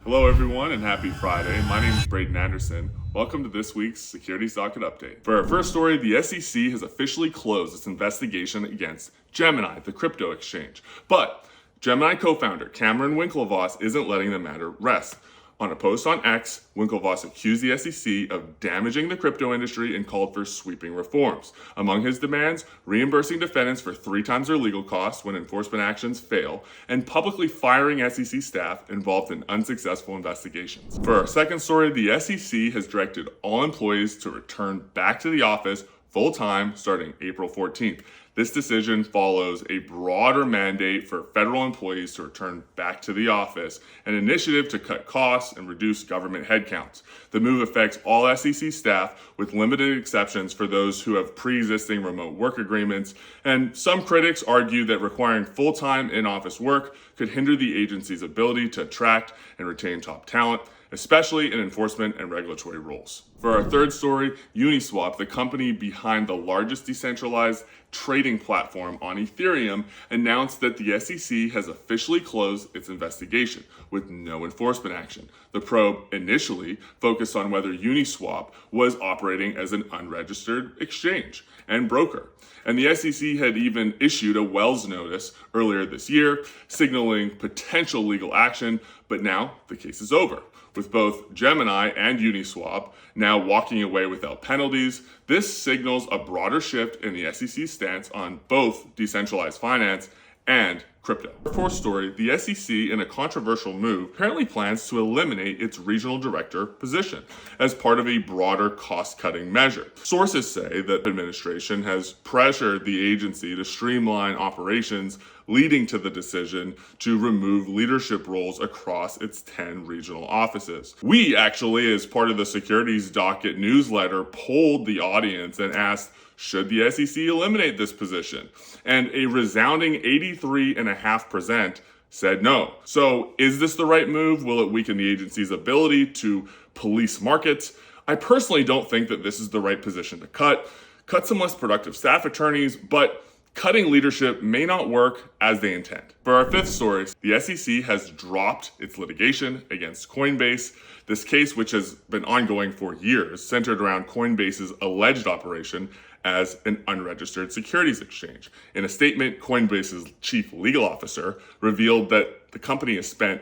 Hello, everyone, and happy Friday. My name is Braden Anderson. Welcome to this week's Securities Docket Update. For our first story, the SEC has officially closed its investigation against Gemini, the crypto exchange. But Gemini co-founder Cameron Winklevoss isn't letting the matter rest. On a post on X, Winklevoss accused the SEC of damaging the crypto industry and called for sweeping reforms. Among his demands, reimbursing defendants for 3 times their legal costs when enforcement actions fail, and publicly firing SEC staff involved in unsuccessful investigations. For our second story, the SEC has directed all employees to return back to the office full-time starting April 14th. This decision follows a broader mandate for federal employees to return back to the office, an initiative to cut costs and reduce government headcounts. The move affects all SEC staff, with limited exceptions for those who have pre-existing remote work agreements, and some critics argue that requiring full-time in-office work could hinder the agency's ability to attract and retain top talent, especially in enforcement and regulatory roles. For our third story, Uniswap, the company behind the largest decentralized trading platform on Ethereum, announced that the SEC has officially closed its investigation with no enforcement action. The probe initially focused on whether Uniswap was operating as an unregistered exchange and broker. And the SEC had even issued a Wells notice earlier this year, signaling potential legal action, but now the case is over. With both Gemini and Uniswap now walking away without penalties, this signals a broader shift in the SEC's stance on both decentralized finance and crypto. Fourth story, the SEC, in a controversial move, apparently plans to eliminate its regional director position as part of a broader cost-cutting measure. Sources say that the administration has pressured the agency to streamline operations, leading to the decision to remove leadership roles across its 10 regional offices. We actually, as part of the Securities Docket newsletter, polled the audience and asked, should the SEC eliminate this position? And a resounding 83.5% said no. So is this the right move? Will it weaken the agency's ability to police markets? I personally don't think that this is the right position to cut. Cut some less productive staff attorneys, but cutting leadership may not work as they intend. For our fifth story, the SEC has dropped its litigation against Coinbase. This case, which has been ongoing for years, centered around Coinbase's alleged operation as an unregistered securities exchange. In a statement, Coinbase's chief legal officer revealed that the company has spent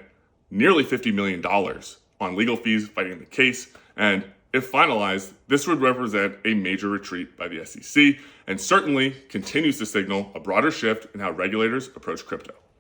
nearly $50 million on legal fees fighting the case, and if finalized, this would represent a major retreat by the SEC and certainly continues to signal a broader shift in how regulators approach crypto.